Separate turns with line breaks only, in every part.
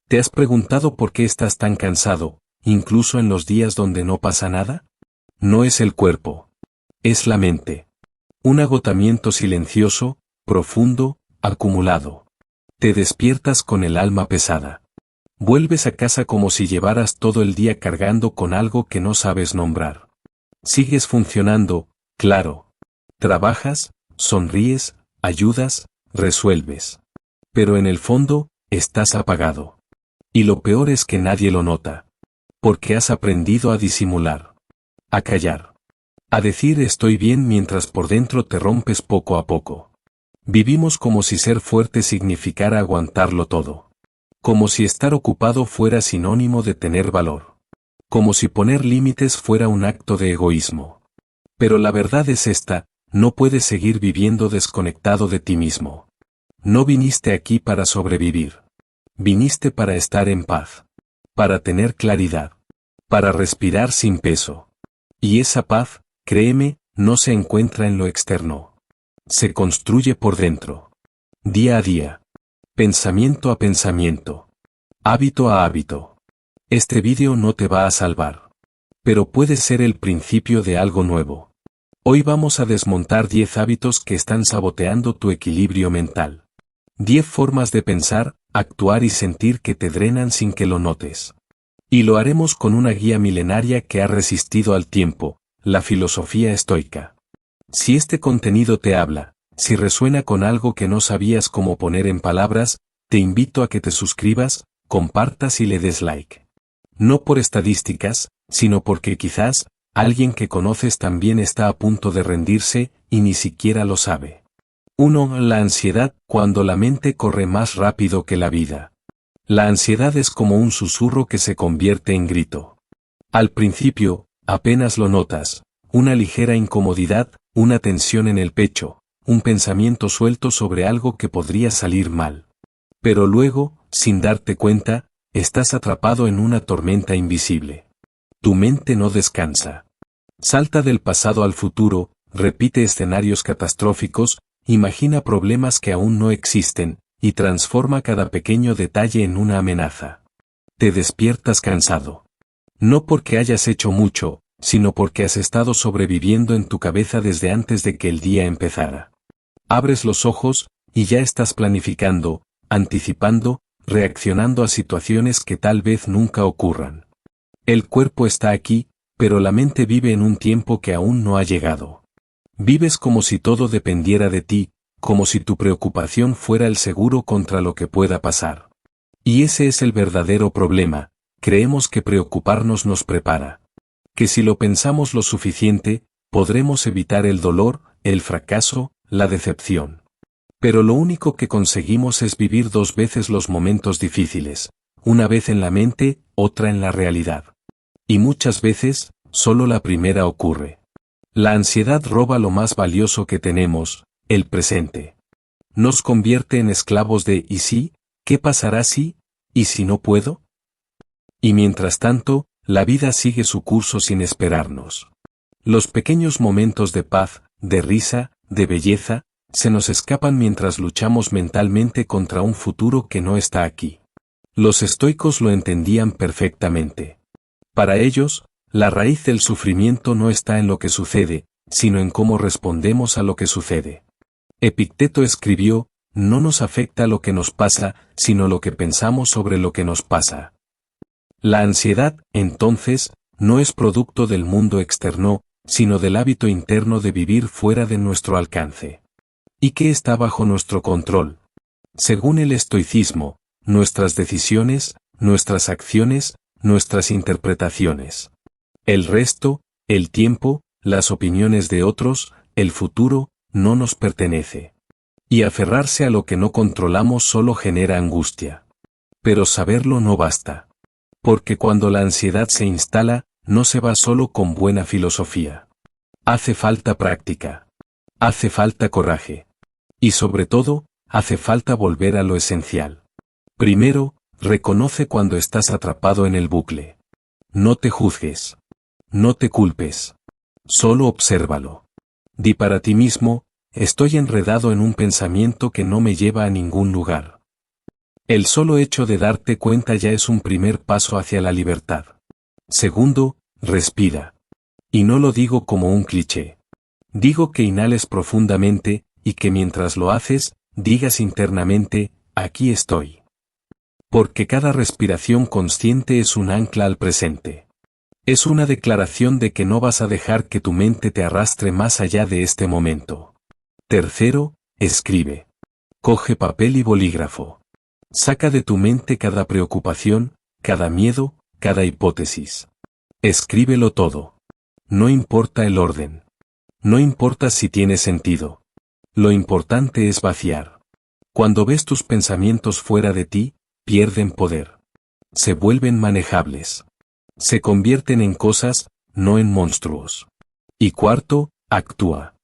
¿Te has preguntado por qué estás tan cansado, incluso en los días donde no pasa nada? No es el cuerpo. Es la mente. Un agotamiento silencioso, profundo, acumulado. Te despiertas con el alma pesada. Vuelves a casa como si llevaras todo el día cargando con algo que no sabes nombrar. Sigues funcionando, claro. Trabajas, sonríes, ayudas, resuelves. Pero en el fondo, estás apagado. Y lo peor es que nadie lo nota. Porque has aprendido a disimular. A callar. A decir estoy bien mientras por dentro te rompes poco a poco. Vivimos como si ser fuerte significara aguantarlo todo. Como si estar ocupado fuera sinónimo de tener valor. Como si poner límites fuera un acto de egoísmo. Pero la verdad es esta, no puedes seguir viviendo desconectado de ti mismo. No viniste aquí para sobrevivir. Viniste para estar en paz. Para tener claridad. Para respirar sin peso. Y esa paz, créeme, no se encuentra en lo externo. Se construye por dentro. Día a día. Pensamiento a pensamiento. Hábito a hábito. Este vídeo no te va a salvar. Pero puede ser el principio de algo nuevo. Hoy vamos a desmontar 10 hábitos que están saboteando tu equilibrio mental. 10 formas de pensar, actuar y sentir que te drenan sin que lo notes. Y lo haremos con una guía milenaria que ha resistido al tiempo, la filosofía estoica. Si este contenido te habla, si resuena con algo que no sabías cómo poner en palabras, te invito a que te suscribas, compartas y le des like. No por estadísticas, sino porque quizás, alguien que conoces también está a punto de rendirse, y ni siquiera lo sabe. 1. La ansiedad, cuando la mente corre más rápido que la vida. La ansiedad es como un susurro que se convierte en grito. Al principio, apenas lo notas, una ligera incomodidad, una tensión en el pecho, un pensamiento suelto sobre algo que podría salir mal. Pero luego, sin darte cuenta, estás atrapado en una tormenta invisible. Tu mente no descansa. Salta del pasado al futuro, repite escenarios catastróficos, imagina problemas que aún no existen, y transforma cada pequeño detalle en una amenaza. Te despiertas cansado. No porque hayas hecho mucho, sino porque has estado sobreviviendo en tu cabeza desde antes de que el día empezara. Abres los ojos, y ya estás planificando, anticipando, reaccionando a situaciones que tal vez nunca ocurran. El cuerpo está aquí, pero la mente vive en un tiempo que aún no ha llegado. Vives como si todo dependiera de ti, como si tu preocupación fuera el seguro contra lo que pueda pasar. Y ese es el verdadero problema, creemos que preocuparnos nos prepara. Que si lo pensamos lo suficiente, podremos evitar el dolor, el fracaso, la decepción. Pero lo único que conseguimos es vivir 2 veces los momentos difíciles, una vez en la mente, otra en la realidad. Y muchas veces, solo la primera ocurre. La ansiedad roba lo más valioso que tenemos, el presente. Nos convierte en esclavos de ¿y si? ¿Qué pasará si? ¿Y si no puedo? Y mientras tanto, la vida sigue su curso sin esperarnos. Los pequeños momentos de paz, de risa, de belleza, se nos escapan mientras luchamos mentalmente contra un futuro que no está aquí. Los estoicos lo entendían perfectamente. Para ellos, la raíz del sufrimiento no está en lo que sucede, sino en cómo respondemos a lo que sucede. Epicteto escribió, no nos afecta lo que nos pasa, sino lo que pensamos sobre lo que nos pasa. La ansiedad, entonces, no es producto del mundo externo, sino del hábito interno de vivir fuera de nuestro alcance. ¿Y qué está bajo nuestro control? Según el estoicismo, nuestras decisiones, nuestras acciones, nuestras interpretaciones. El resto, el tiempo, las opiniones de otros, el futuro, no nos pertenece. Y aferrarse a lo que no controlamos solo genera angustia. Pero saberlo no basta. Porque cuando la ansiedad se instala, no se va solo con buena filosofía. Hace falta práctica. Hace falta coraje. Y sobre todo, hace falta volver a lo esencial. Primero, reconoce cuando estás atrapado en el bucle. No te juzgues. No te culpes. Solo obsérvalo. Di para ti mismo, estoy enredado en un pensamiento que no me lleva a ningún lugar. El solo hecho de darte cuenta ya es un primer paso hacia la libertad. Segundo, respira. Y no lo digo como un cliché. Digo que inhales profundamente, y que mientras lo haces, digas internamente, aquí estoy. Porque cada respiración consciente es un ancla al presente. Es una declaración de que no vas a dejar que tu mente te arrastre más allá de este momento. Tercero, escribe. Coge papel y bolígrafo. Saca de tu mente cada preocupación, cada miedo, cada hipótesis. Escríbelo todo. No importa el orden. No importa si tiene sentido. Lo importante es vaciar. Cuando ves tus pensamientos fuera de ti, pierden poder. Se vuelven manejables. Se convierten en cosas, no en monstruos. Y cuarto, actúa.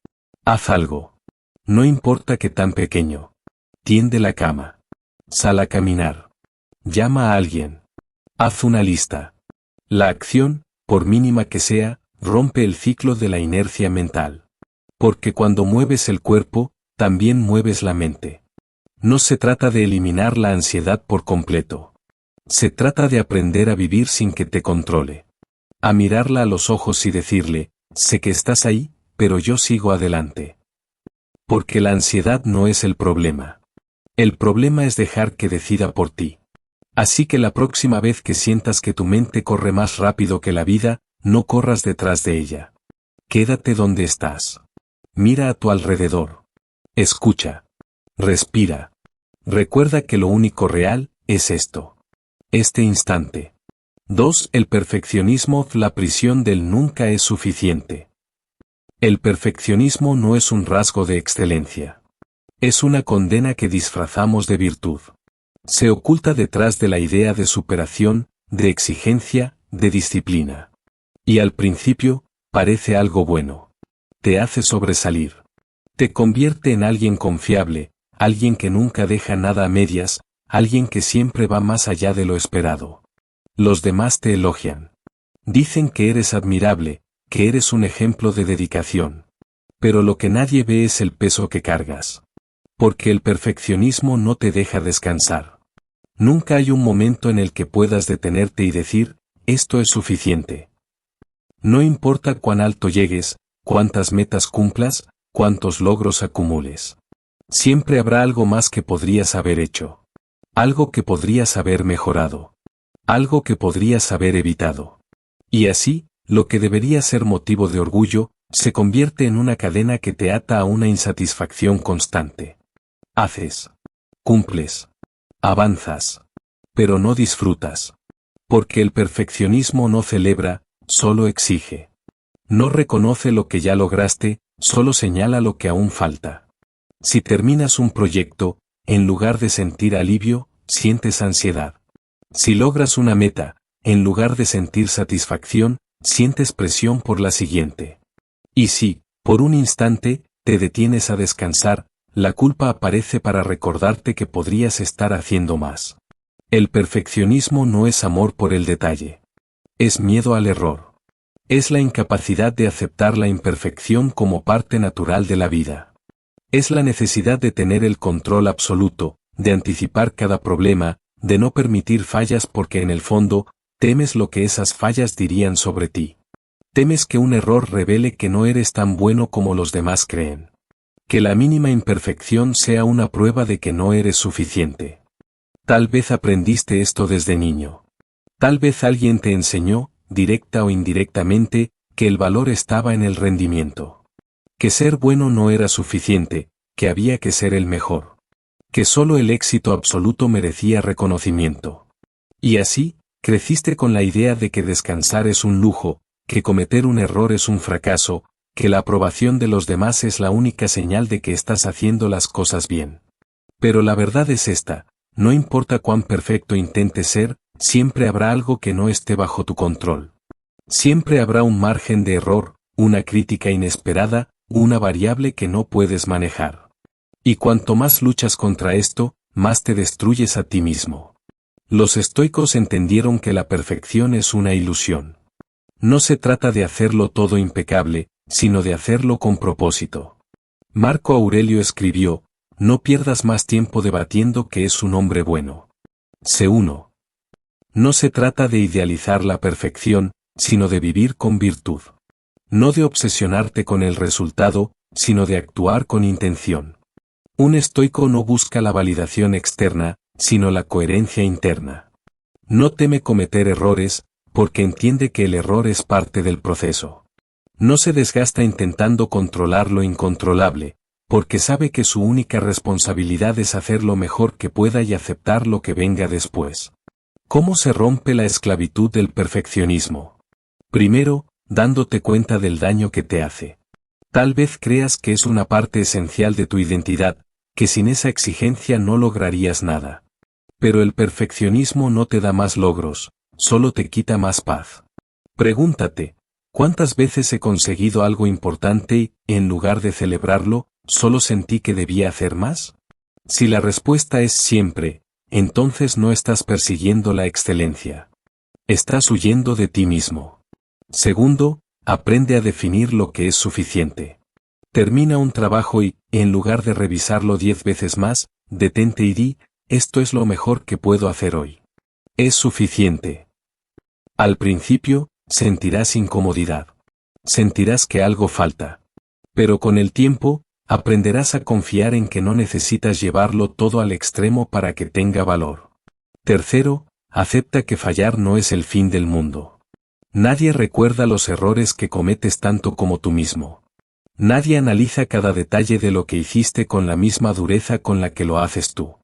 Haz algo. No importa qué tan pequeño. Tiende la cama. Sal a caminar. Llama a alguien. Haz una lista. La acción, por mínima que sea, rompe el ciclo de la inercia mental. Porque cuando mueves el cuerpo, también mueves la mente. No se trata de eliminar la ansiedad por completo. Se trata de aprender a vivir sin que te controle. A mirarla a los ojos y decirle, sé que estás ahí, pero yo sigo adelante. Porque la ansiedad no es el problema. El problema es dejar que decida por ti. Así que la próxima vez que sientas que tu mente corre más rápido que la vida, no corras detrás de ella. Quédate donde estás. Mira a tu alrededor. Escucha. Respira. Recuerda que lo único real es esto. Este instante. 2. El perfeccionismo, la prisión del nunca es suficiente. El perfeccionismo no es un rasgo de excelencia. Es una condena que disfrazamos de virtud. Se oculta detrás de la idea de superación, de exigencia, de disciplina. Y al principio, parece algo bueno. Te hace sobresalir. Te convierte en alguien confiable, alguien que nunca deja nada a medias, alguien que siempre va más allá de lo esperado. Los demás te elogian. Dicen que eres admirable, que eres un ejemplo de dedicación. Pero lo que nadie ve es el peso que cargas. Porque el perfeccionismo no te deja descansar. Nunca hay un momento en el que puedas detenerte y decir, esto es suficiente. No importa cuán alto llegues, cuántas metas cumplas, cuántos logros acumules. Siempre habrá algo más que podrías haber hecho. Algo que podrías haber mejorado. Algo que podrías haber evitado. Y así, lo que debería ser motivo de orgullo, se convierte en una cadena que te ata a una insatisfacción constante. Haces. Cumples. Avanzas. Pero no disfrutas. Porque el perfeccionismo no celebra, solo exige. No reconoce lo que ya lograste, solo señala lo que aún falta. Si terminas un proyecto, en lugar de sentir alivio, sientes ansiedad. Si logras una meta, en lugar de sentir satisfacción, sientes presión por la siguiente. Y si, por un instante, te detienes a descansar, la culpa aparece para recordarte que podrías estar haciendo más. El perfeccionismo no es amor por el detalle. Es miedo al error. Es la incapacidad de aceptar la imperfección como parte natural de la vida. Es la necesidad de tener el control absoluto, de anticipar cada problema, de no permitir fallas porque en el fondo, temes lo que esas fallas dirían sobre ti. Temes que un error revele que no eres tan bueno como los demás creen. Que la mínima imperfección sea una prueba de que no eres suficiente. Tal vez aprendiste esto desde niño. Tal vez alguien te enseñó, directa o indirectamente, que el valor estaba en el rendimiento. Que ser bueno no era suficiente, que había que ser el mejor. Que solo el éxito absoluto merecía reconocimiento. Y así, creciste con la idea de que descansar es un lujo, que cometer un error es un fracaso, que la aprobación de los demás es la única señal de que estás haciendo las cosas bien. Pero la verdad es esta, no importa cuán perfecto intentes ser, siempre habrá algo que no esté bajo tu control. Siempre habrá un margen de error, una crítica inesperada, una variable que no puedes manejar. Y cuanto más luchas contra esto, más te destruyes a ti mismo. Los estoicos entendieron que la perfección es una ilusión. No se trata de hacerlo todo impecable, sino de hacerlo con propósito. Marco Aurelio escribió, no pierdas más tiempo debatiendo qué es un hombre bueno. C1. No se trata de idealizar la perfección, sino de vivir con virtud. No de obsesionarte con el resultado, sino de actuar con intención. Un estoico no busca la validación externa, sino la coherencia interna. No teme cometer errores, porque entiende que el error es parte del proceso. No se desgasta intentando controlar lo incontrolable, porque sabe que su única responsabilidad es hacer lo mejor que pueda y aceptar lo que venga después. ¿Cómo se rompe la esclavitud del perfeccionismo? Primero, dándote cuenta del daño que te hace. Tal vez creas que es una parte esencial de tu identidad, que sin esa exigencia no lograrías nada. Pero el perfeccionismo no te da más logros, solo te quita más paz. Pregúntate, ¿cuántas veces he conseguido algo importante y, en lugar de celebrarlo, solo sentí que debía hacer más? Si la respuesta es siempre, entonces no estás persiguiendo la excelencia. Estás huyendo de ti mismo. Segundo, aprende a definir lo que es suficiente. Termina un trabajo y, en lugar de revisarlo 10 veces más, detente y di, esto es lo mejor que puedo hacer hoy. Es suficiente. Al principio, sentirás incomodidad. Sentirás que algo falta. Pero con el tiempo, aprenderás a confiar en que no necesitas llevarlo todo al extremo para que tenga valor. Tercero, acepta que fallar no es el fin del mundo. Nadie recuerda los errores que cometes tanto como tú mismo. Nadie analiza cada detalle de lo que hiciste con la misma dureza con la que lo haces tú.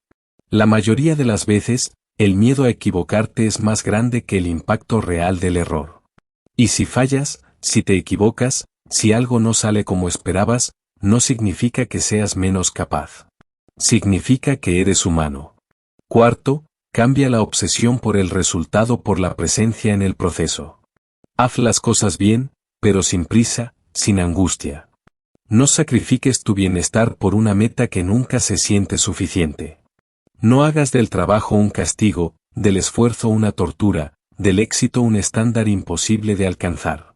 La mayoría de las veces, el miedo a equivocarte es más grande que el impacto real del error. Y si fallas, si te equivocas, si algo no sale como esperabas, no significa que seas menos capaz. Significa que eres humano. Cuarto, cambia la obsesión por el resultado por la presencia en el proceso. Haz las cosas bien, pero sin prisa, sin angustia. No sacrifiques tu bienestar por una meta que nunca se siente suficiente. No hagas del trabajo un castigo, del esfuerzo una tortura, del éxito un estándar imposible de alcanzar.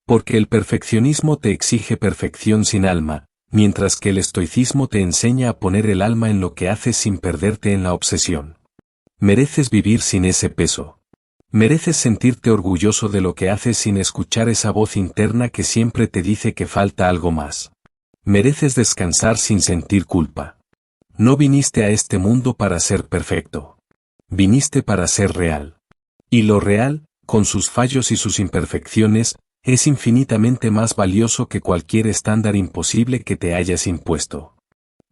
Porque el perfeccionismo te exige perfección sin alma, mientras que el estoicismo te enseña a poner el alma en lo que haces sin perderte en la obsesión. Mereces vivir sin ese peso. Mereces sentirte orgulloso de lo que haces sin escuchar esa voz interna que siempre te dice que falta algo más. Mereces descansar sin sentir culpa. No viniste a este mundo para ser perfecto. Viniste para ser real. Y lo real, con sus fallos y sus imperfecciones, es infinitamente más valioso que cualquier estándar imposible que te hayas impuesto.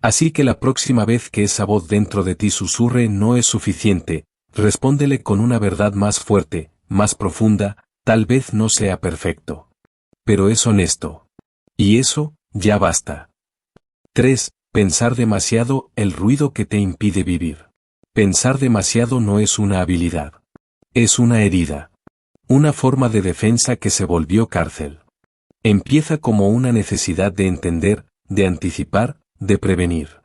Así que la próxima vez que esa voz dentro de ti susurre no es suficiente, respóndele con una verdad más fuerte, más profunda, tal vez no sea perfecto. Pero es honesto. Y eso, ya basta. 3. Pensar demasiado, el ruido que te impide vivir. Pensar demasiado no es una habilidad. Es una herida. Una forma de defensa que se volvió cárcel. Empieza como una necesidad de entender, de anticipar, de prevenir.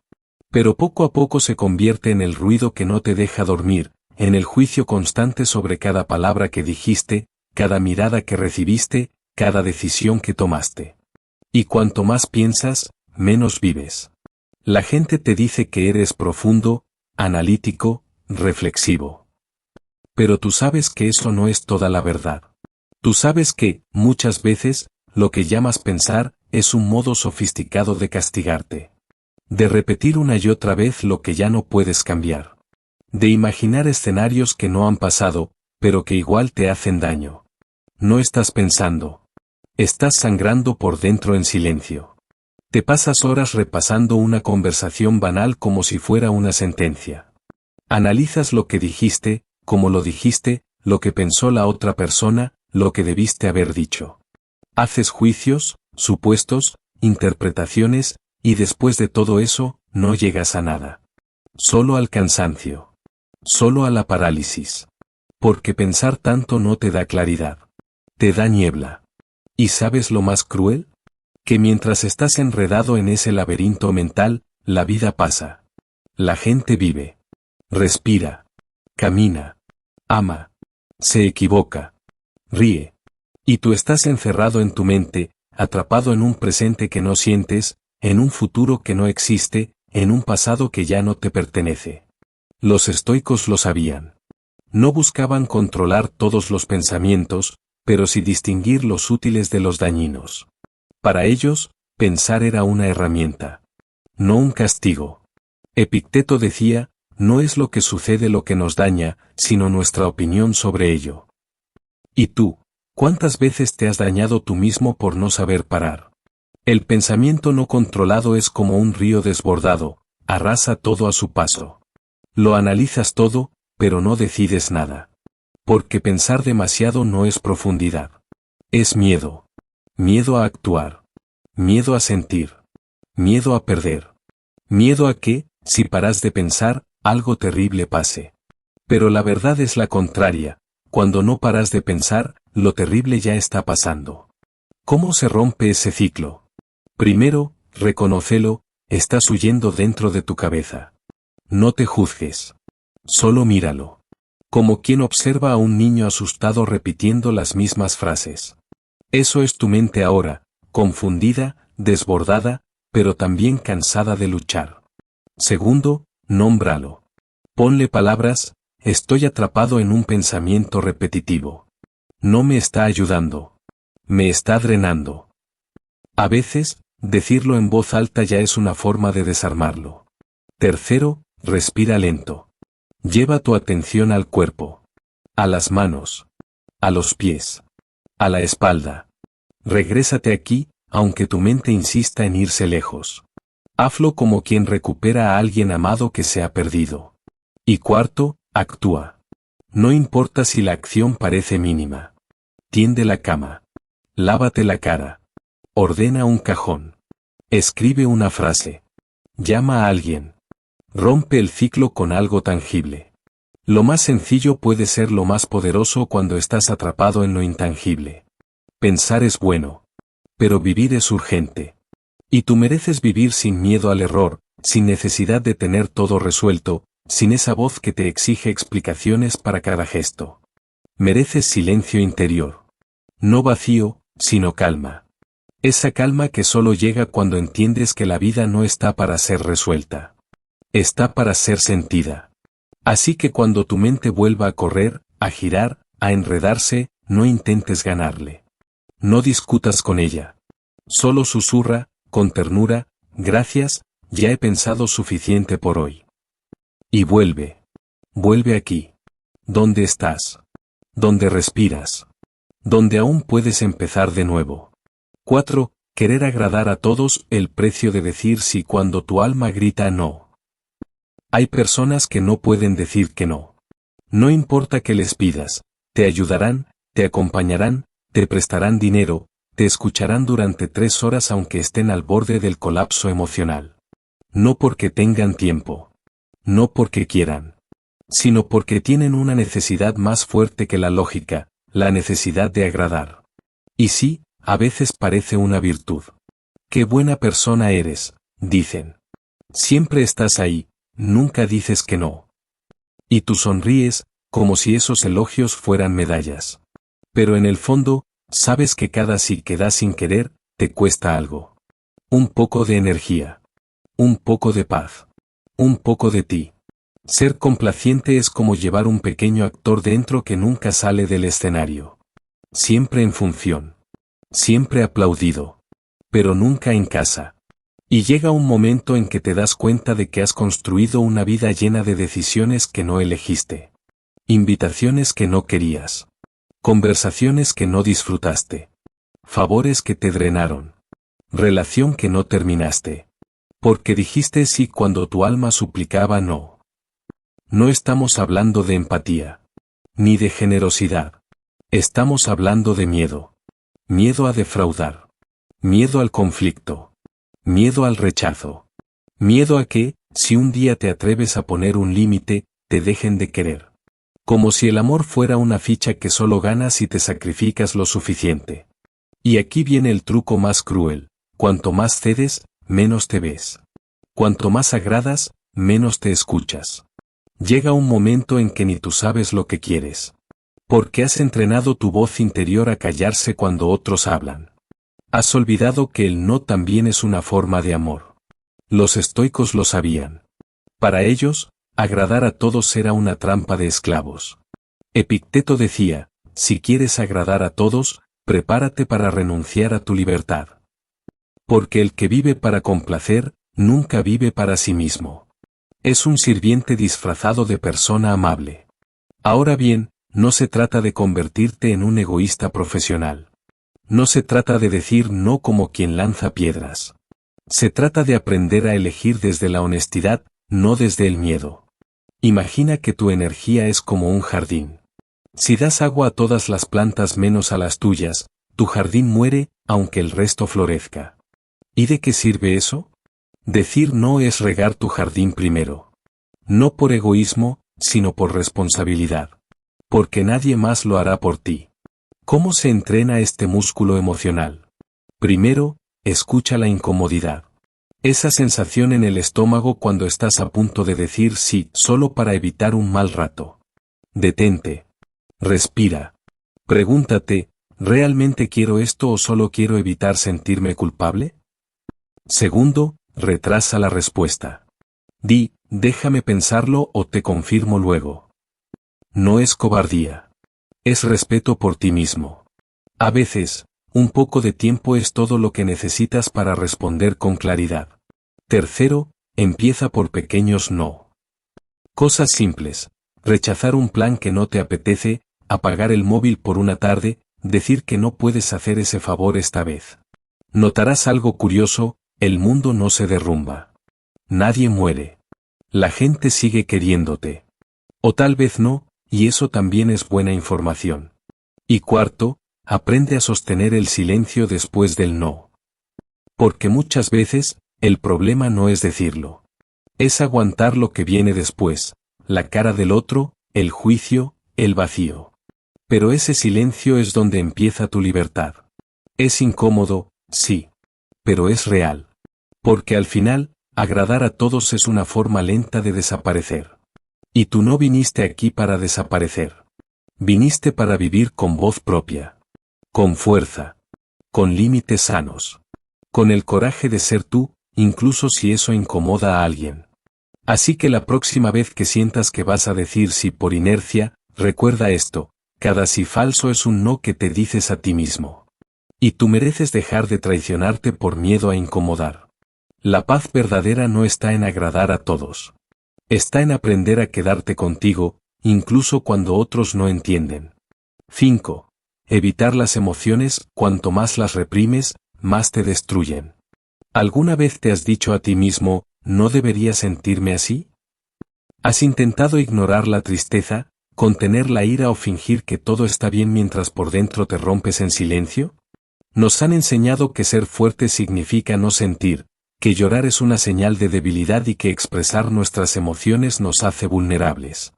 Pero poco a poco se convierte en el ruido que no te deja dormir, en el juicio constante sobre cada palabra que dijiste, cada mirada que recibiste, cada decisión que tomaste. Y cuanto más piensas, menos vives. La gente te dice que eres profundo, analítico, reflexivo. Pero tú sabes que eso no es toda la verdad. Tú sabes que, muchas veces, lo que llamas pensar, es un modo sofisticado de castigarte. De repetir una y otra vez lo que ya no puedes cambiar. De imaginar escenarios que no han pasado, pero que igual te hacen daño. No estás pensando. Estás sangrando por dentro en silencio. Te pasas horas repasando una conversación banal como si fuera una sentencia. Analizas lo que dijiste, cómo lo dijiste, lo que pensó la otra persona, lo que debiste haber dicho. Haces juicios, supuestos, interpretaciones, y después de todo eso, no llegas a nada. Solo al cansancio. Solo a la parálisis. Porque pensar tanto no te da claridad. Te da niebla. ¿Y sabes lo más cruel? Que mientras estás enredado en ese laberinto mental, la vida pasa. La gente vive. Respira. Camina. Ama. Se equivoca. Ríe. Y tú estás encerrado en tu mente, atrapado en un presente que no sientes, en un futuro que no existe, en un pasado que ya no te pertenece. Los estoicos lo sabían. No buscaban controlar todos los pensamientos, pero sí distinguir los útiles de los dañinos. Para ellos, pensar era una herramienta, no un castigo. Epicteto decía, no es lo que sucede lo que nos daña, sino nuestra opinión sobre ello. ¿Y tú, cuántas veces te has dañado tú mismo por no saber parar? El pensamiento no controlado es como un río desbordado, arrasa todo a su paso. Lo analizas todo, pero no decides nada. Porque pensar demasiado no es profundidad. Es miedo. Miedo a actuar. Miedo a sentir. Miedo a perder. Miedo a que, si paras de pensar, algo terrible pase. Pero la verdad es la contraria. Cuando no paras de pensar, lo terrible ya está pasando. ¿Cómo se rompe ese ciclo? Primero, reconócelo, estás huyendo dentro de tu cabeza. No te juzgues. Solo míralo. Como quien observa a un niño asustado repitiendo las mismas frases. Eso es tu mente ahora, confundida, desbordada, pero también cansada de luchar. Segundo, nómbralo. Ponle palabras, estoy atrapado en un pensamiento repetitivo. No me está ayudando. Me está drenando. A veces, decirlo en voz alta ya es una forma de desarmarlo. Tercero, respira lento. Lleva tu atención al cuerpo. A las manos. A los pies. A la espalda. Regrésate aquí, aunque tu mente insista en irse lejos. Hazlo como quien recupera a alguien amado que se ha perdido. Y cuarto, actúa. No importa si la acción parece mínima. Tiende la cama. Lávate la cara. Ordena un cajón. Escribe una frase. Llama a alguien. Rompe el ciclo con algo tangible. Lo más sencillo puede ser lo más poderoso cuando estás atrapado en lo intangible. Pensar es bueno. Pero vivir es urgente. Y tú mereces vivir sin miedo al error, sin necesidad de tener todo resuelto, sin esa voz que te exige explicaciones para cada gesto. Mereces silencio interior. No vacío, sino calma. Esa calma que solo llega cuando entiendes que la vida no está para ser resuelta. Está para ser sentida. Así que cuando tu mente vuelva a correr, a girar, a enredarse, no intentes ganarle. No discutas con ella. Solo susurra, con ternura, gracias, ya he pensado suficiente por hoy. Y vuelve. Vuelve aquí. ¿Dónde estás? Donde respiras. Donde aún puedes empezar de nuevo. 4. Querer agradar a todos, el precio de decir sí cuando tu alma grita no. Hay personas que no pueden decir que no. No importa que les pidas, te ayudarán, te acompañarán, te prestarán dinero, te escucharán durante 3 horas aunque estén al borde del colapso emocional. No porque tengan tiempo. No porque quieran. Sino porque tienen una necesidad más fuerte que la lógica, la necesidad de agradar. Y sí, a veces parece una virtud. Qué buena persona eres, dicen. Siempre estás ahí, nunca dices que no. Y tú sonríes, como si esos elogios fueran medallas. Pero en el fondo, sabes que cada sí que das sin querer, te cuesta algo. Un poco de energía. Un poco de paz. Un poco de ti. Ser complaciente es como llevar un pequeño actor dentro que nunca sale del escenario. Siempre en función. Siempre aplaudido. Pero nunca en casa. Y llega un momento en que te das cuenta de que has construido una vida llena de decisiones que no elegiste. Invitaciones que no querías. Conversaciones que no disfrutaste. Favores que te drenaron. Relación que no terminaste. Porque dijiste sí cuando tu alma suplicaba no. No estamos hablando de empatía. Ni de generosidad. Estamos hablando de miedo. Miedo a defraudar. Miedo al conflicto. Miedo al rechazo. Miedo a que, si un día te atreves a poner un límite, te dejen de querer. Como si el amor fuera una ficha que solo ganas si te sacrificas lo suficiente. Y aquí viene el truco más cruel. Cuanto más cedes, menos te ves. Cuanto más agradas, menos te escuchas. Llega un momento en que ni tú sabes lo que quieres. Porque has entrenado tu voz interior a callarse cuando otros hablan. Has olvidado que el no también es una forma de amor. Los estoicos lo sabían. Para ellos, Agradar a todos era una trampa de esclavos. Epicteto decía, si quieres agradar a todos, prepárate para renunciar a tu libertad. Porque el que vive para complacer, nunca vive para sí mismo. Es un sirviente disfrazado de persona amable. Ahora bien, no se trata de convertirte en un egoísta profesional. No se trata de decir no como quien lanza piedras. Se trata de aprender a elegir desde la honestidad, no desde el miedo. Imagina que tu energía es como un jardín. Si das agua a todas las plantas menos a las tuyas, tu jardín muere, aunque el resto florezca. ¿Y de qué sirve eso? Decir no es regar tu jardín primero. No por egoísmo, sino por responsabilidad. Porque nadie más lo hará por ti. ¿Cómo se entrena este músculo emocional? Primero, escucha la incomodidad. Esa sensación en el estómago cuando estás a punto de decir sí, solo para evitar un mal rato. Detente. Respira. Pregúntate, ¿realmente quiero esto o solo quiero evitar sentirme culpable? Segundo, retrasa la respuesta. Di, déjame pensarlo o te confirmo luego. No es cobardía. Es respeto por ti mismo. A veces, un poco de tiempo es todo lo que necesitas para responder con claridad. Tercero, empieza por pequeños no. Cosas simples. Rechazar un plan que no te apetece, apagar el móvil por una tarde, decir que no puedes hacer ese favor esta vez. Notarás algo curioso, el mundo no se derrumba. Nadie muere. La gente sigue queriéndote. O tal vez no, y eso también es buena información. Y cuarto, aprende a sostener el silencio después del no. Porque muchas veces, el problema no es decirlo. Es aguantar lo que viene después, la cara del otro, el juicio, el vacío. Pero ese silencio es donde empieza tu libertad. Es incómodo, sí. Pero es real. Porque al final, agradar a todos es una forma lenta de desaparecer. Y tú no viniste aquí para desaparecer. Viniste para vivir con voz propia. Con fuerza. Con límites sanos. Con el coraje de ser tú, incluso si eso incomoda a alguien. Así que la próxima vez que sientas que vas a decir sí por inercia, recuerda esto, cada sí falso es un no que te dices a ti mismo. Y tú mereces dejar de traicionarte por miedo a incomodar. La paz verdadera no está en agradar a todos. Está en aprender a quedarte contigo, incluso cuando otros no entienden. 5. Evitar las emociones, cuanto más las reprimes, más te destruyen. ¿Alguna vez te has dicho a ti mismo, no debería sentirme así? ¿Has intentado ignorar la tristeza, contener la ira o fingir que todo está bien mientras por dentro te rompes en silencio? Nos han enseñado que ser fuerte significa no sentir, que llorar es una señal de debilidad y que expresar nuestras emociones nos hace vulnerables.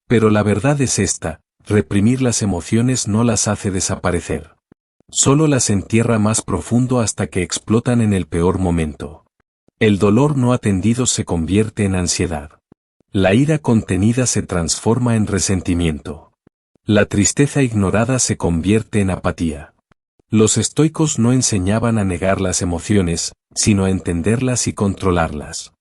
Pero la verdad es esta, reprimir las emociones no las hace desaparecer. Solo las entierra más profundo hasta que explotan en el peor momento. El dolor no atendido se convierte en ansiedad. La ira contenida se transforma en resentimiento. La tristeza ignorada se convierte en apatía. Los estoicos no enseñaban a negar las emociones, sino a entenderlas y controlarlas.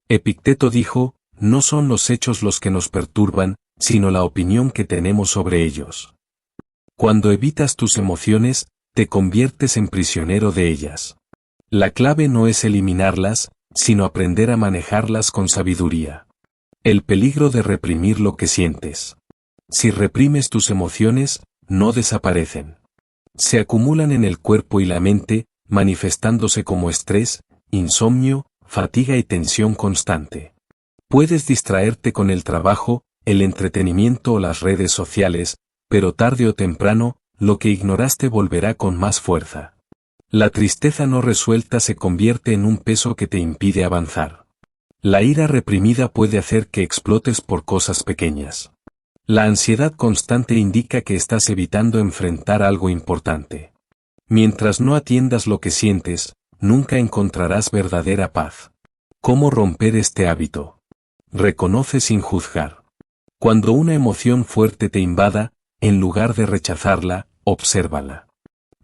Epicteto dijo, no son los hechos los que nos perturban, sino la opinión que tenemos sobre ellos. Cuando evitas tus emociones, te conviertes en prisionero de ellas. La clave no es eliminarlas, sino aprender a manejarlas con sabiduría. El peligro de reprimir lo que sientes. Si reprimes tus emociones, no desaparecen. Se acumulan en el cuerpo y la mente, manifestándose como estrés, insomnio, fatiga y tensión constante. Puedes distraerte con el trabajo, el entretenimiento o las redes sociales, pero tarde o temprano, lo que ignoraste volverá con más fuerza. La tristeza no resuelta se convierte en un peso que te impide avanzar. La ira reprimida puede hacer que explotes por cosas pequeñas. La ansiedad constante indica que estás evitando enfrentar algo importante. Mientras no atiendas lo que sientes, nunca encontrarás verdadera paz. ¿Cómo romper este hábito? Reconoce sin juzgar. Cuando una emoción fuerte te invada, en lugar de rechazarla, obsérvala.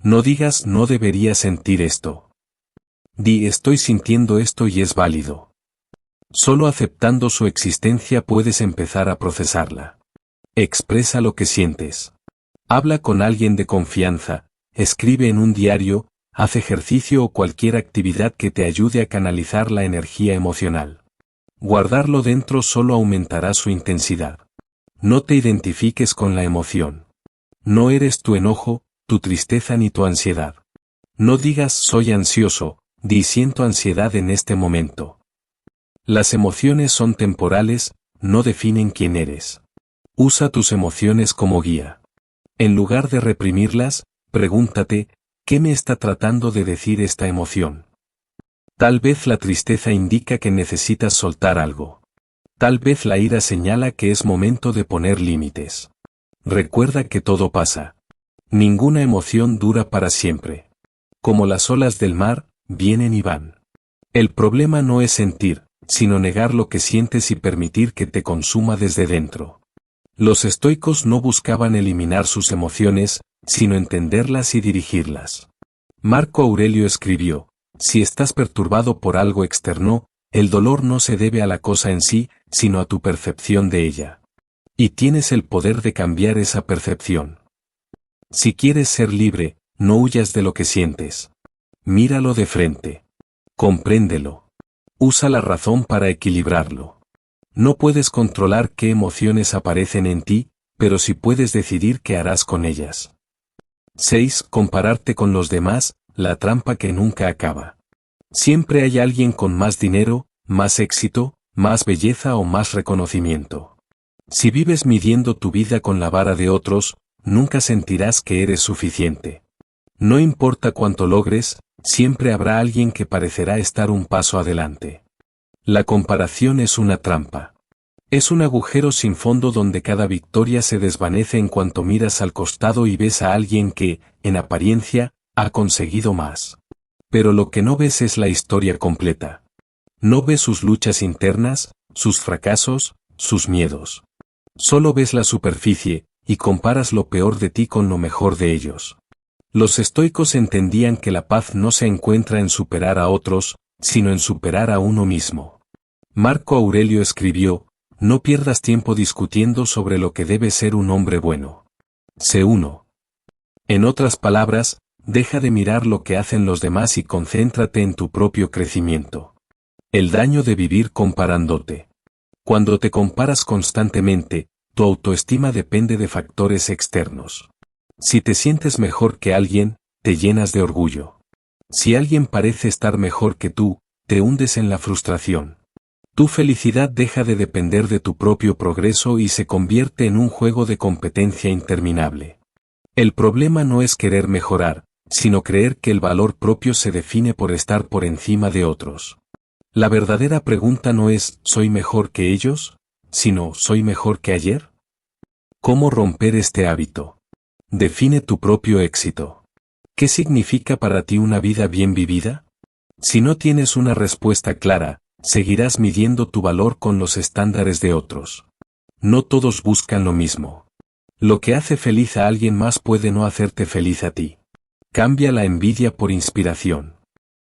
No digas no debería sentir esto. Di estoy sintiendo esto y es válido. Solo aceptando su existencia puedes empezar a procesarla. Expresa lo que sientes. Habla con alguien de confianza, escribe en un diario, haz ejercicio o cualquier actividad que te ayude a canalizar la energía emocional. Guardarlo dentro solo aumentará su intensidad. No te identifiques con la emoción. No eres tu enojo, tu tristeza ni tu ansiedad. No digas soy ansioso, di siento ansiedad en este momento. Las emociones son temporales, no definen quién eres. Usa tus emociones como guía. En lugar de reprimirlas, pregúntate, ¿qué me está tratando de decir esta emoción? Tal vez la tristeza indica que necesitas soltar algo. Tal vez la ira señala que es momento de poner límites. Recuerda que todo pasa. Ninguna emoción dura para siempre. Como las olas del mar, vienen y van. El problema no es sentir, sino negar lo que sientes y permitir que te consuma desde dentro. Los estoicos no buscaban eliminar sus emociones, sino entenderlas y dirigirlas. Marco Aurelio escribió, si estás perturbado por algo externo, el dolor no se debe a la cosa en sí, sino a tu percepción de ella. Y tienes el poder de cambiar esa percepción. Si quieres ser libre, no huyas de lo que sientes. Míralo de frente. Compréndelo. Usa la razón para equilibrarlo. No puedes controlar qué emociones aparecen en ti, pero sí puedes decidir qué harás con ellas. 6. Compararte con los demás, la trampa que nunca acaba. Siempre hay alguien con más dinero, más éxito, más belleza o más reconocimiento. Si vives midiendo tu vida con la vara de otros, nunca sentirás que eres suficiente. No importa cuánto logres, siempre habrá alguien que parecerá estar un paso adelante. La comparación es una trampa. Es un agujero sin fondo donde cada victoria se desvanece en cuanto miras al costado y ves a alguien que, en apariencia, ha conseguido más. Pero lo que no ves es la historia completa. No ves sus luchas internas, sus fracasos, sus miedos. Solo ves la superficie, y comparas lo peor de ti con lo mejor de ellos. Los estoicos entendían que la paz no se encuentra en superar a otros, sino en superar a uno mismo. Marco Aurelio escribió, no pierdas tiempo discutiendo sobre lo que debe ser un hombre bueno. Sé uno. En otras palabras, deja de mirar lo que hacen los demás y concéntrate en tu propio crecimiento. El daño de vivir comparándote. Cuando te comparas constantemente, tu autoestima depende de factores externos. Si te sientes mejor que alguien, te llenas de orgullo. Si alguien parece estar mejor que tú, te hundes en la frustración. Tu felicidad deja de depender de tu propio progreso y se convierte en un juego de competencia interminable. El problema no es querer mejorar, sino creer que el valor propio se define por estar por encima de otros. La verdadera pregunta no es ¿soy mejor que ellos?, sino ¿soy mejor que ayer? ¿Cómo romper este hábito? Define tu propio éxito. ¿Qué significa para ti una vida bien vivida? Si no tienes una respuesta clara, seguirás midiendo tu valor con los estándares de otros. No todos buscan lo mismo. Lo que hace feliz a alguien más puede no hacerte feliz a ti. Cambia la envidia por inspiración.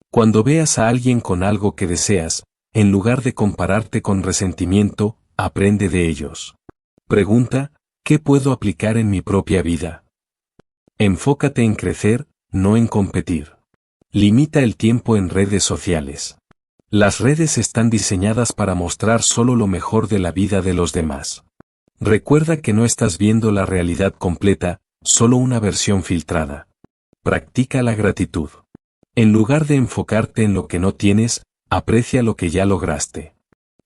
Cuando veas a alguien con algo que deseas, en lugar de compararte con resentimiento, aprende de ellos. Pregunta, ¿qué puedo aplicar en mi propia vida? Enfócate en crecer, no en competir. Limita el tiempo en redes sociales. Las redes están diseñadas para mostrar solo lo mejor de la vida de los demás. Recuerda que no estás viendo la realidad completa, solo una versión filtrada. Practica la gratitud. En lugar de enfocarte en lo que no tienes, aprecia lo que ya lograste.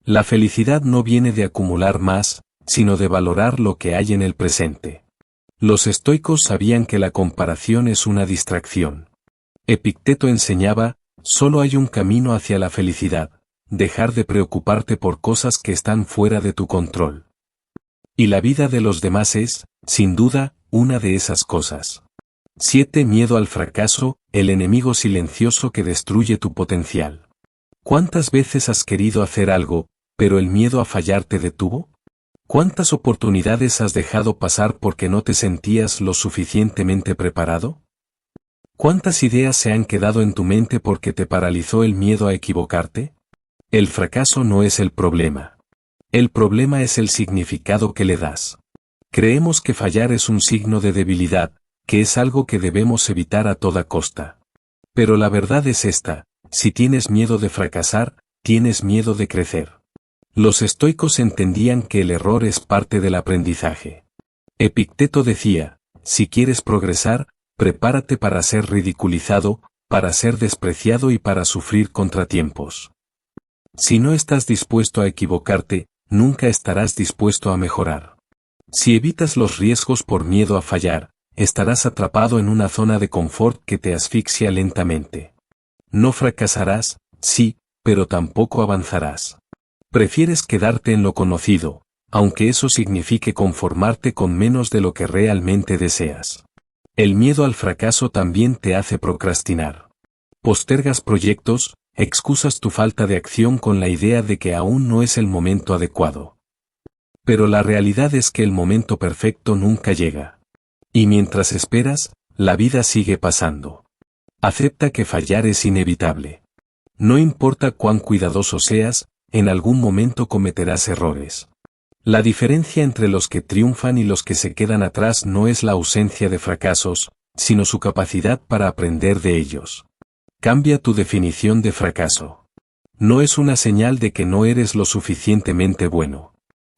La felicidad no viene de acumular más, sino de valorar lo que hay en el presente. Los estoicos sabían que la comparación es una distracción. Epicteto enseñaba, solo hay un camino hacia la felicidad, dejar de preocuparte por cosas que están fuera de tu control. Y la vida de los demás es, sin duda, una de esas cosas. 7. Miedo al fracaso, el enemigo silencioso que destruye tu potencial. ¿Cuántas veces has querido hacer algo, pero el miedo a fallar te detuvo? ¿Cuántas oportunidades has dejado pasar porque no te sentías lo suficientemente preparado? ¿Cuántas ideas se han quedado en tu mente porque te paralizó el miedo a equivocarte? El fracaso no es el problema. El problema es el significado que le das. Creemos que fallar es un signo de debilidad, que es algo que debemos evitar a toda costa. Pero la verdad es esta: si tienes miedo de fracasar, tienes miedo de crecer. Los estoicos entendían que el error es parte del aprendizaje. Epicteto decía: si quieres progresar, prepárate para ser ridiculizado, para ser despreciado y para sufrir contratiempos. Si no estás dispuesto a equivocarte, nunca estarás dispuesto a mejorar. Si evitas los riesgos por miedo a fallar, estarás atrapado en una zona de confort que te asfixia lentamente. No fracasarás, sí, pero tampoco avanzarás. Prefieres quedarte en lo conocido, aunque eso signifique conformarte con menos de lo que realmente deseas. El miedo al fracaso también te hace procrastinar. Postergas proyectos, excusas tu falta de acción con la idea de que aún no es el momento adecuado. Pero la realidad es que el momento perfecto nunca llega. Y mientras esperas, la vida sigue pasando. Acepta que fallar es inevitable. No importa cuán cuidadoso seas, en algún momento cometerás errores. La diferencia entre los que triunfan y los que se quedan atrás no es la ausencia de fracasos, sino su capacidad para aprender de ellos. Cambia tu definición de fracaso. No es una señal de que no eres lo suficientemente bueno.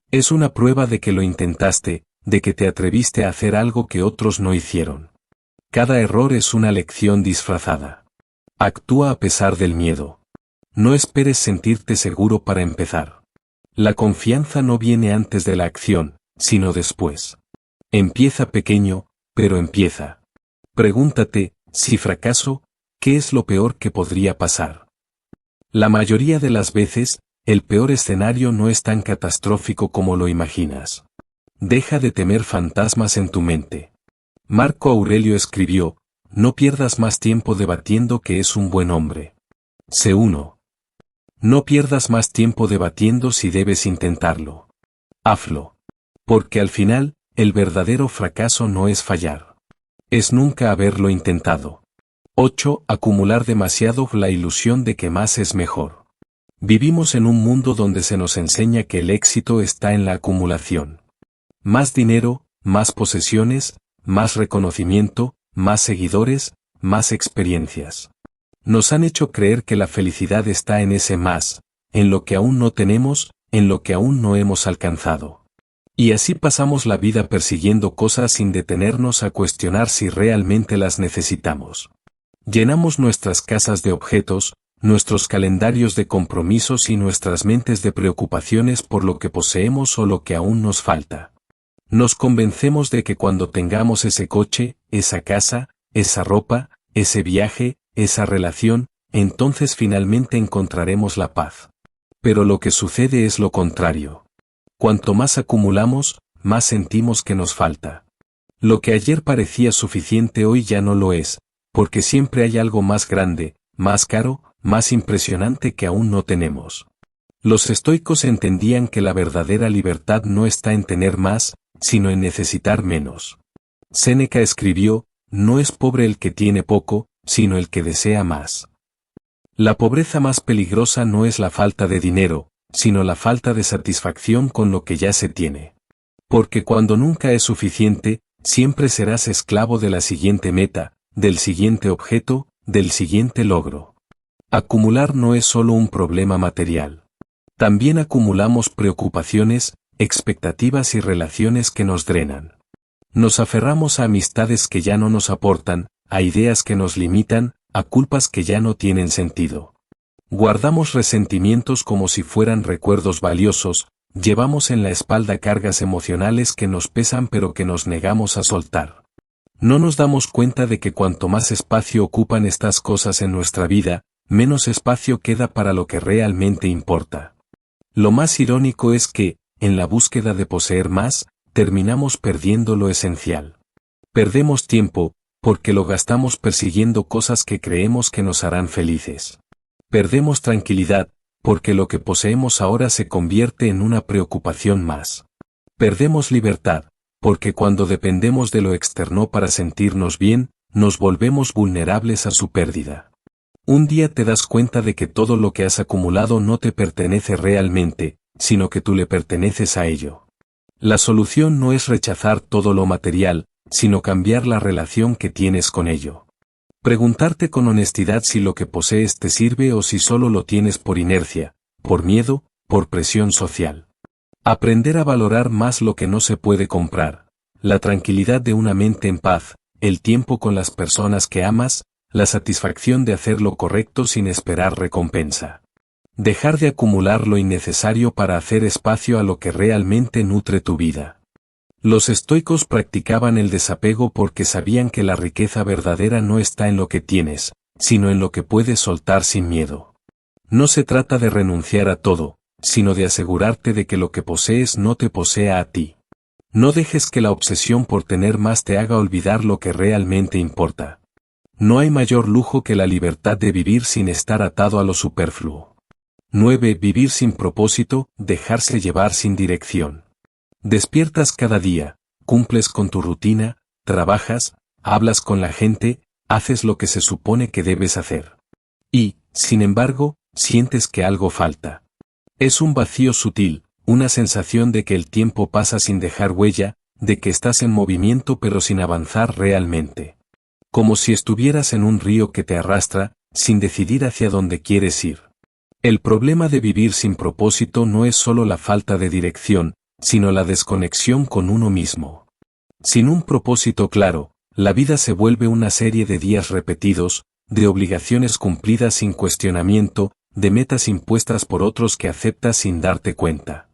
Es una prueba de que lo intentaste, de que te atreviste a hacer algo que otros no hicieron. Cada error es una lección disfrazada. Actúa a pesar del miedo. No esperes sentirte seguro para empezar. La confianza no viene antes de la acción, sino después. Empieza pequeño, pero empieza. Pregúntate: si fracaso, ¿qué es lo peor que podría pasar? La mayoría de las veces, el peor escenario no es tan catastrófico como lo imaginas. Deja de temer fantasmas en tu mente. Marco Aurelio escribió: no pierdas más tiempo debatiendo que es un buen hombre. Sé uno. No pierdas más tiempo debatiendo si debes intentarlo. Hazlo. Porque al final, el verdadero fracaso no es fallar. Es nunca haberlo intentado. 8. Acumular demasiado: la ilusión de que más es mejor. Vivimos en un mundo donde se nos enseña que el éxito está en la acumulación. Más dinero, más posesiones, más reconocimiento, más seguidores, más experiencias. Nos han hecho creer que la felicidad está en ese más, en lo que aún no tenemos, en lo que aún no hemos alcanzado. Y así pasamos la vida persiguiendo cosas sin detenernos a cuestionar si realmente las necesitamos. Llenamos nuestras casas de objetos, nuestros calendarios de compromisos y nuestras mentes de preocupaciones por lo que poseemos o lo que aún nos falta. Nos convencemos de que cuando tengamos ese coche, esa casa, esa ropa, ese viaje, esa relación, entonces finalmente encontraremos la paz. Pero lo que sucede es lo contrario. Cuanto más acumulamos, más sentimos que nos falta. Lo que ayer parecía suficiente hoy ya no lo es, porque siempre hay algo más grande, más caro, más impresionante que aún no tenemos. Los estoicos entendían que la verdadera libertad no está en tener más, sino en necesitar menos. Séneca escribió: no es pobre el que tiene poco, sino el que desea más. La pobreza más peligrosa no es la falta de dinero, sino la falta de satisfacción con lo que ya se tiene. Porque cuando nunca es suficiente, siempre serás esclavo de la siguiente meta, del siguiente objeto, del siguiente logro. Acumular no es solo un problema material. También acumulamos preocupaciones, expectativas y relaciones que nos drenan. Nos aferramos a amistades que ya no nos aportan, a ideas que nos limitan, a culpas que ya no tienen sentido. Guardamos resentimientos como si fueran recuerdos valiosos, llevamos en la espalda cargas emocionales que nos pesan pero que nos negamos a soltar. No nos damos cuenta de que cuanto más espacio ocupan estas cosas en nuestra vida, menos espacio queda para lo que realmente importa. Lo más irónico es que, en la búsqueda de poseer más, terminamos perdiendo lo esencial. Perdemos tiempo, porque lo gastamos persiguiendo cosas que creemos que nos harán felices. Perdemos tranquilidad, porque lo que poseemos ahora se convierte en una preocupación más. Perdemos libertad, porque cuando dependemos de lo externo para sentirnos bien, nos volvemos vulnerables a su pérdida. Un día te das cuenta de que todo lo que has acumulado no te pertenece realmente, sino que tú le perteneces a ello. La solución no es rechazar todo lo material, sino cambiar la relación que tienes con ello. Preguntarte con honestidad si lo que posees te sirve o si solo lo tienes por inercia, por miedo, por presión social. Aprender a valorar más lo que no se puede comprar, la tranquilidad de una mente en paz, el tiempo con las personas que amas, la satisfacción de hacer lo correcto sin esperar recompensa. Dejar de acumular lo innecesario para hacer espacio a lo que realmente nutre tu vida. Los estoicos practicaban el desapego porque sabían que la riqueza verdadera no está en lo que tienes, sino en lo que puedes soltar sin miedo. No se trata de renunciar a todo, sino de asegurarte de que lo que posees no te posea a ti. No dejes que la obsesión por tener más te haga olvidar lo que realmente importa. No hay mayor lujo que la libertad de vivir sin estar atado a lo superfluo. 9. Vivir sin propósito, dejarse llevar sin dirección. Despiertas cada día, cumples con tu rutina, trabajas, hablas con la gente, haces lo que se supone que debes hacer. Y, sin embargo, sientes que algo falta. Es un vacío sutil, una sensación de que el tiempo pasa sin dejar huella, de que estás en movimiento pero sin avanzar realmente. Como si estuvieras en un río que te arrastra, sin decidir hacia dónde quieres ir. El problema de vivir sin propósito no es solo la falta de dirección, sino la desconexión con uno mismo. Sin un propósito claro, la vida se vuelve una serie de días repetidos, de obligaciones cumplidas sin cuestionamiento, de metas impuestas por otros que aceptas sin darte cuenta.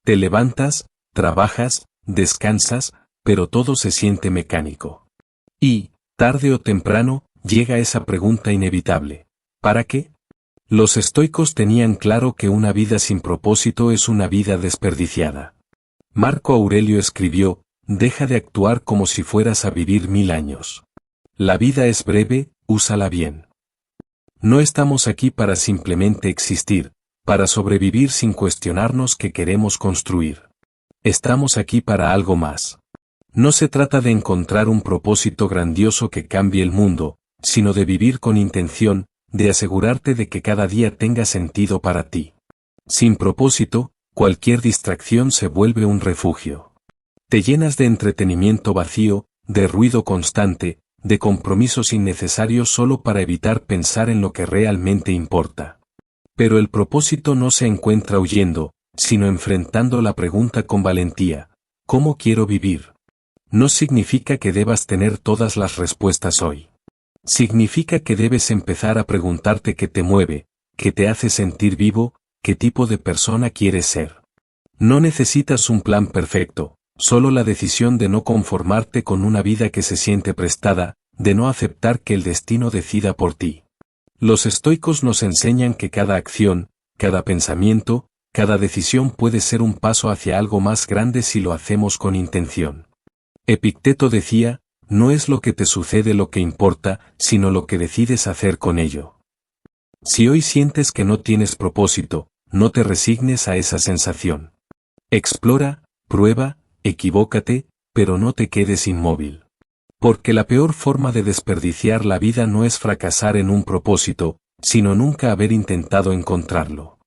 Te levantas, trabajas, descansas, pero todo se siente mecánico. Y, tarde o temprano, llega esa pregunta inevitable: ¿para qué? Los estoicos tenían claro que una vida sin propósito es una vida desperdiciada. Marco Aurelio escribió: deja de actuar como si fueras a vivir 1000 años. La vida es breve, úsala bien. No estamos aquí para simplemente existir, para sobrevivir sin cuestionarnos qué queremos construir. Estamos aquí para algo más. No se trata de encontrar un propósito grandioso que cambie el mundo, sino de vivir con intención, de asegurarte de que cada día tenga sentido para ti. Sin propósito, cualquier distracción se vuelve un refugio. Te llenas de entretenimiento vacío, de ruido constante, de compromisos innecesarios solo para evitar pensar en lo que realmente importa. Pero el propósito no se encuentra huyendo, sino enfrentando la pregunta con valentía: ¿cómo quiero vivir? No significa que debas tener todas las respuestas hoy. Significa que debes empezar a preguntarte qué te mueve, qué te hace sentir vivo, qué tipo de persona quieres ser. No necesitas un plan perfecto, solo la decisión de no conformarte con una vida que se siente prestada, de no aceptar que el destino decida por ti. Los estoicos nos enseñan que cada acción, cada pensamiento, cada decisión puede ser un paso hacia algo más grande si lo hacemos con intención. Epicteto decía: no es lo que te sucede lo que importa, sino lo que decides hacer con ello. Si hoy sientes que no tienes propósito, no te resignes a esa sensación. Explora, prueba, equivócate, pero no te quedes inmóvil. Porque la peor forma de desperdiciar la vida no es fracasar en un propósito, sino nunca haber intentado encontrarlo.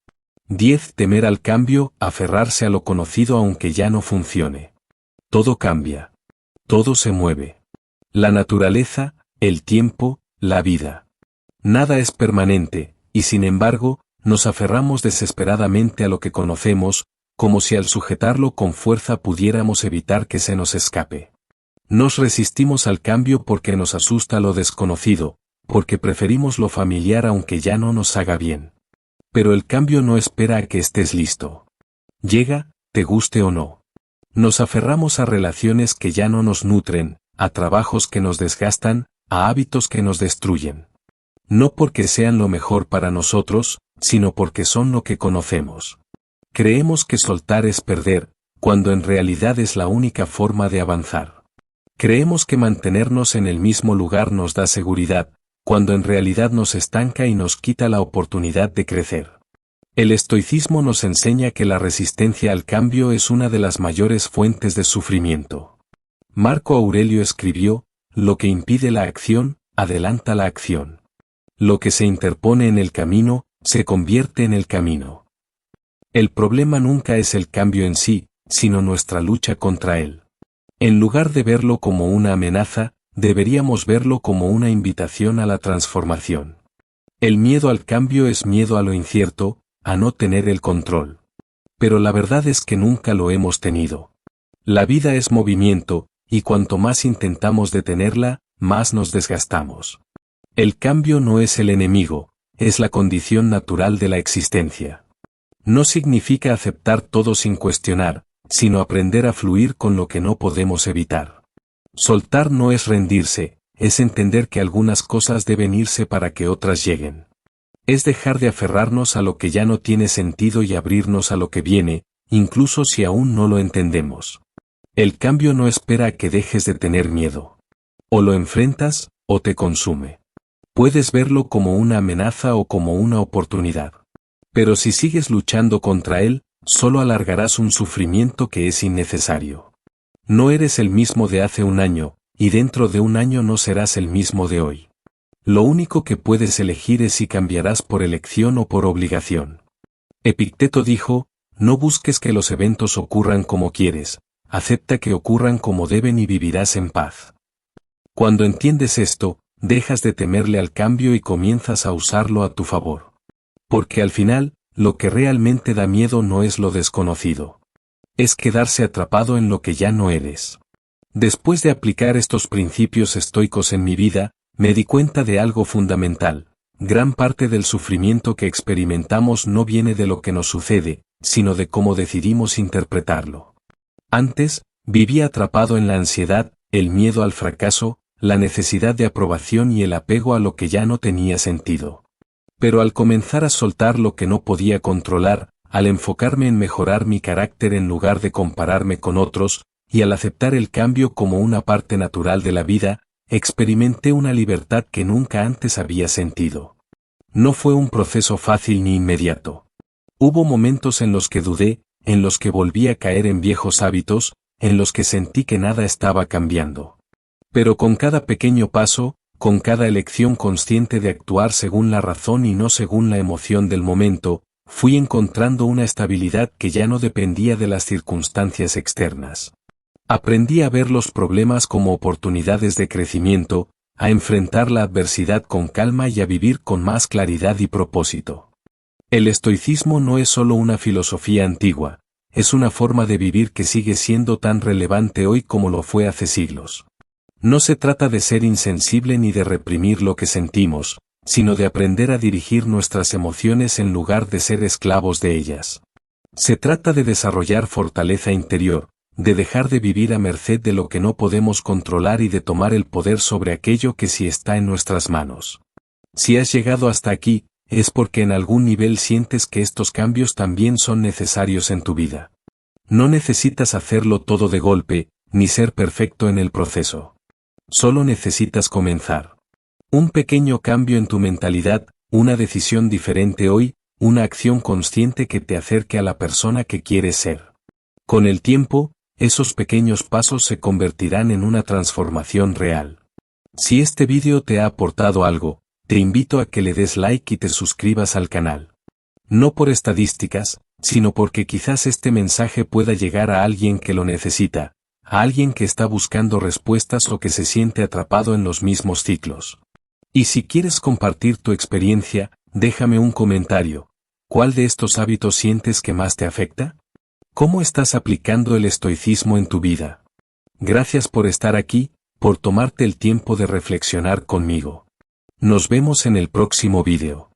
10. Temer al cambio, aferrarse a lo conocido aunque ya no funcione. Todo cambia. Todo se mueve. La naturaleza, el tiempo, la vida. Nada es permanente, y sin embargo, nos aferramos desesperadamente a lo que conocemos, como si al sujetarlo con fuerza pudiéramos evitar que se nos escape. Nos resistimos al cambio porque nos asusta lo desconocido, porque preferimos lo familiar aunque ya no nos haga bien. Pero el cambio no espera a que estés listo. Llega, te guste o no. Nos aferramos a relaciones que ya no nos nutren, a trabajos que nos desgastan, a hábitos que nos destruyen. No porque sean lo mejor para nosotros, sino porque son lo que conocemos. Creemos que soltar es perder, cuando en realidad es la única forma de avanzar. Creemos que mantenernos en el mismo lugar nos da seguridad, cuando en realidad nos estanca y nos quita la oportunidad de crecer. El estoicismo nos enseña que la resistencia al cambio es una de las mayores fuentes de sufrimiento. Marco Aurelio escribió: lo que impide la acción, adelanta la acción. Lo que se interpone en el camino, se convierte en el camino. El problema nunca es el cambio en sí, sino nuestra lucha contra él. En lugar de verlo como una amenaza, deberíamos verlo como una invitación a la transformación. El miedo al cambio es miedo a lo incierto, a no tener el control. Pero la verdad es que nunca lo hemos tenido. La vida es movimiento, y cuanto más intentamos detenerla, más nos desgastamos. El cambio no es el enemigo, es la condición natural de la existencia. No significa aceptar todo sin cuestionar, sino aprender a fluir con lo que no podemos evitar. Soltar no es rendirse, es entender que algunas cosas deben irse para que otras lleguen. Es dejar de aferrarnos a lo que ya no tiene sentido y abrirnos a lo que viene, incluso si aún no lo entendemos. El cambio no espera a que dejes de tener miedo. O lo enfrentas, o te consume. Puedes verlo como una amenaza o como una oportunidad. Pero si sigues luchando contra él, solo alargarás un sufrimiento que es innecesario. No eres el mismo de hace un año, y dentro de un año no serás el mismo de hoy. Lo único que puedes elegir es si cambiarás por elección o por obligación. Epicteto dijo, no busques que los eventos ocurran como quieres, acepta que ocurran como deben y vivirás en paz. Cuando entiendes esto, dejas de temerle al cambio y comienzas a usarlo a tu favor. Porque al final, lo que realmente da miedo no es lo desconocido. Es quedarse atrapado en lo que ya no eres. Después de aplicar estos principios estoicos en mi vida, me di cuenta de algo fundamental. Gran parte del sufrimiento que experimentamos no viene de lo que nos sucede, sino de cómo decidimos interpretarlo. Antes, vivía atrapado en la ansiedad, el miedo al fracaso, la necesidad de aprobación y el apego a lo que ya no tenía sentido. Pero al comenzar a soltar lo que no podía controlar, al enfocarme en mejorar mi carácter en lugar de compararme con otros, y al aceptar el cambio como una parte natural de la vida, experimenté una libertad que nunca antes había sentido. No fue un proceso fácil ni inmediato. Hubo momentos en los que dudé, en los que volví a caer en viejos hábitos, en los que sentí que nada estaba cambiando. Pero con cada pequeño paso, con cada elección consciente de actuar según la razón y no según la emoción del momento, fui encontrando una estabilidad que ya no dependía de las circunstancias externas. Aprendí a ver los problemas como oportunidades de crecimiento, a enfrentar la adversidad con calma y a vivir con más claridad y propósito. El estoicismo no es solo una filosofía antigua, es una forma de vivir que sigue siendo tan relevante hoy como lo fue hace siglos. No se trata de ser insensible ni de reprimir lo que sentimos, sino de aprender a dirigir nuestras emociones en lugar de ser esclavos de ellas. Se trata de desarrollar fortaleza interior, de dejar de vivir a merced de lo que no podemos controlar y de tomar el poder sobre aquello que sí está en nuestras manos. Si has llegado hasta aquí, es porque en algún nivel sientes que estos cambios también son necesarios en tu vida. No necesitas hacerlo todo de golpe, ni ser perfecto en el proceso. Solo necesitas comenzar. Un pequeño cambio en tu mentalidad, una decisión diferente hoy, una acción consciente que te acerque a la persona que quieres ser. Con el tiempo, esos pequeños pasos se convertirán en una transformación real. Si este vídeo te ha aportado algo, te invito a que le des like y te suscribas al canal. No por estadísticas, sino porque quizás este mensaje pueda llegar a alguien que lo necesita, a alguien que está buscando respuestas o que se siente atrapado en los mismos ciclos. Y si quieres compartir tu experiencia, déjame un comentario. ¿Cuál de estos hábitos sientes que más te afecta? ¿Cómo estás aplicando el estoicismo en tu vida? Gracias por estar aquí, por tomarte el tiempo de reflexionar conmigo. Nos vemos en el próximo vídeo.